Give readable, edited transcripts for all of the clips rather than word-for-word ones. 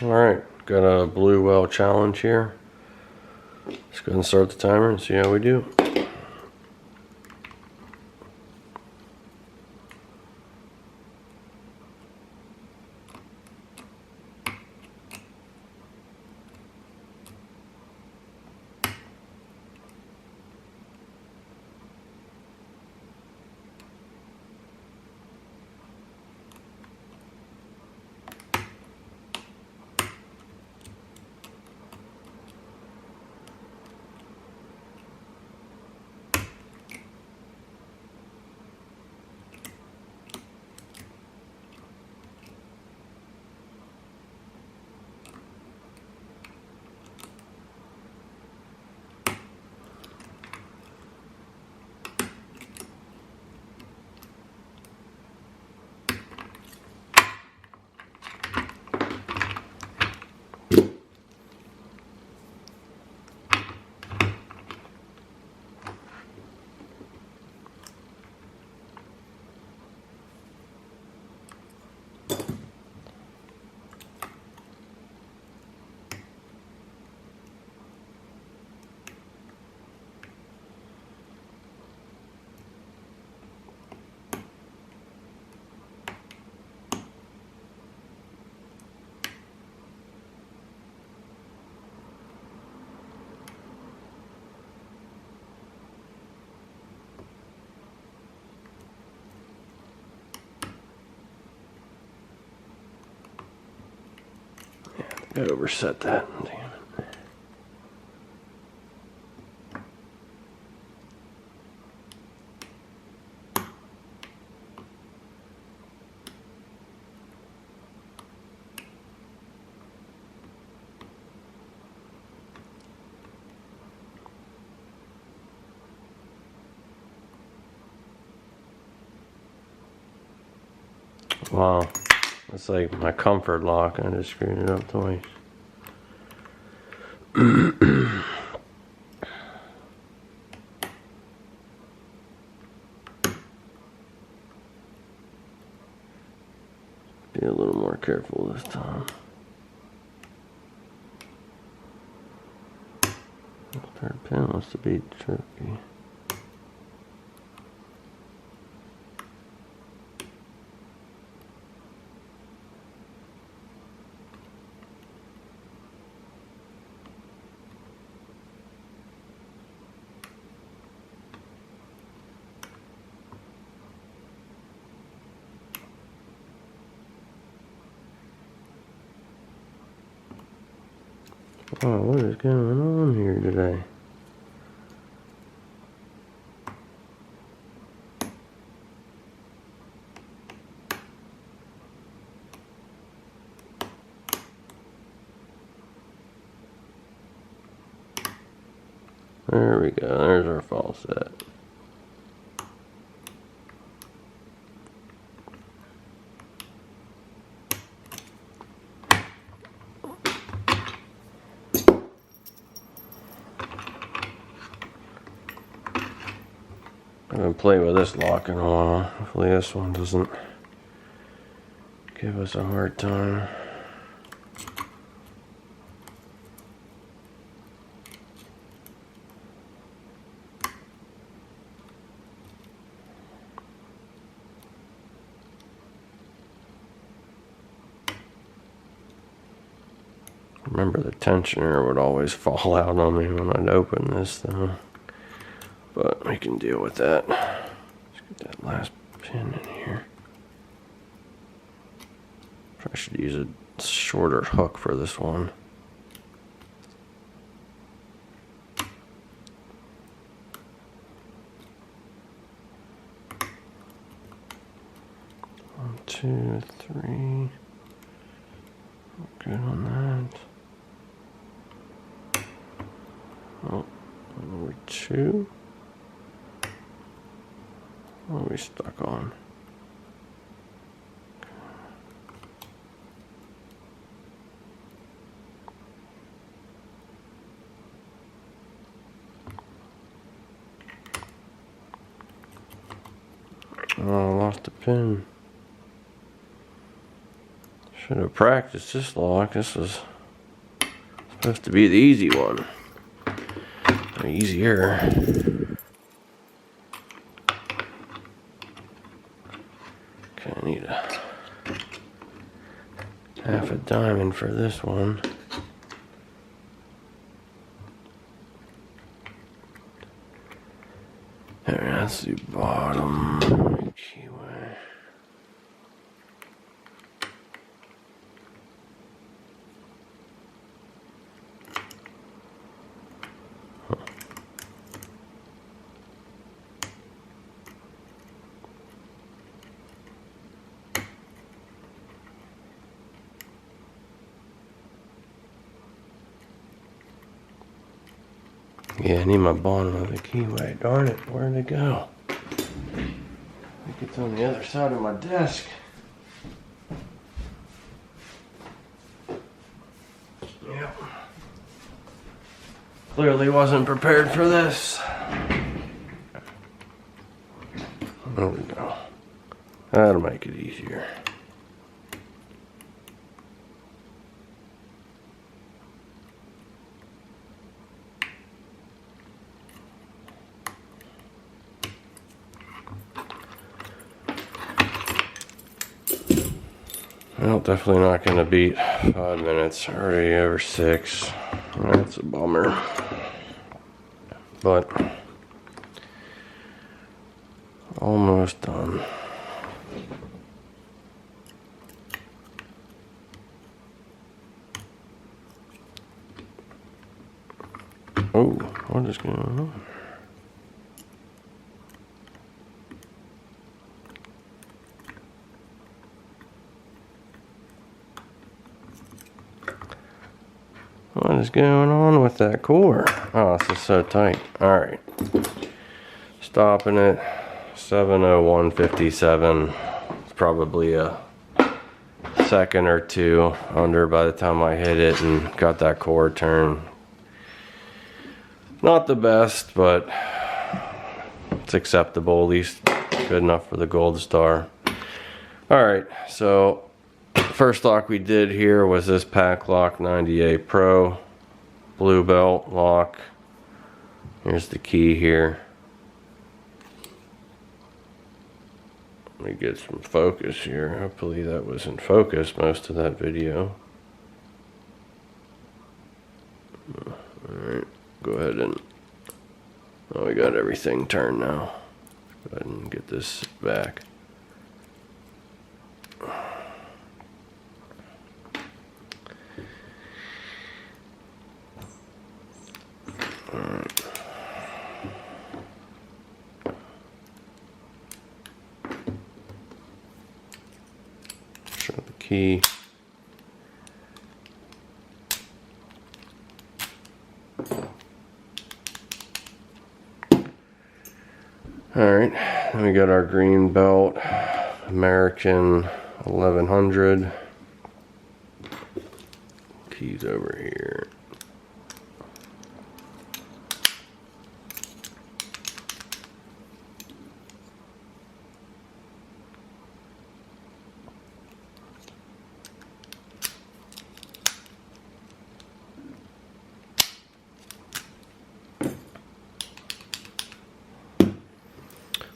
Alright, got a blue well challenge here. Let's go ahead and start the timer and see how we do. I overset that. Damn it. Wow. It's like my comfort lock. I just screwed it up twice. Be a little more careful this time. Third pin wants to be tricky. Oh, what is going on here today? There we go, there's our fall set. I haven't played with this lock in a while. Hopefully this one doesn't give us a hard time. Remember, the tensioner would always fall out on me when I'd open this though. But we can deal with that. Let's get that last pin in here. I should use a shorter hook for this one. One, two, three. Good on that. Oh, number two. What are we stuck on? Oh, I lost a pin. Should have practiced this lock. This was supposed to be the easy one. Or easier. Okay, I need a half a diamond for this one. There, that's the bottom keyway. Yeah, I need my bottom of the keyway. Darn it, where'd it go? I think it's on the other side of my desk. Yep. Clearly wasn't prepared for this. There we go. That'll make it easier. Well, definitely not going to beat 5 minutes. Already over 6. That's a bummer. But almost done. Oh, what is going on? What is going on with that core? Oh, this is so tight. Alright. Stopping it. 7:01:57. It's probably a second or two under by the time I hit it and got that core turned. Not the best, but it's acceptable, at least good enough for the gold star. Alright, so first lock we did here was this Paclock 98 Pro blue belt lock. Here's the key here. Let me get some focus here. Hopefully that was in focus most of that video. Alright, go ahead and... Oh, we got everything turned now. Go ahead and get this back. Alright. Show the key. Alright, then we got our green belt, American 1100. Keys over here.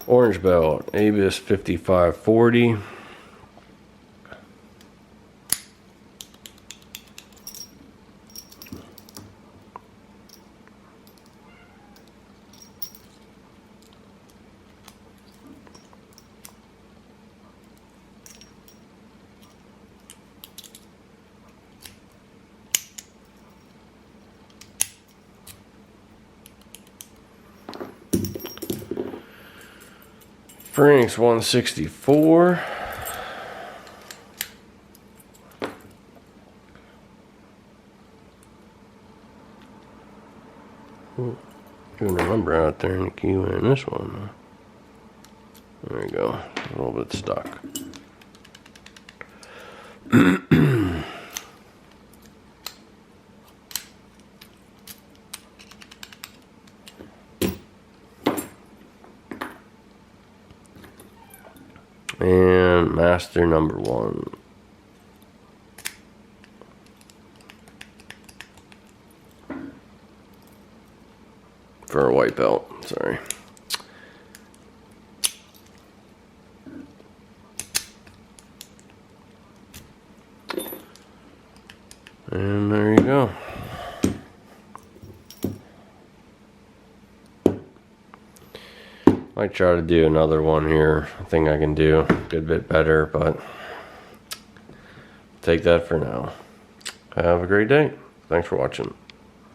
Orange belt, Abus 5540. Brinks 164. Doing a number out there in the keyway in this one. There we go. A little bit stuck. And master number 1. for a white belt, sorry. And there you go. Might try to do another one here. I think I can do a good bit better, but take that for now. Have a great day. Thanks for watching.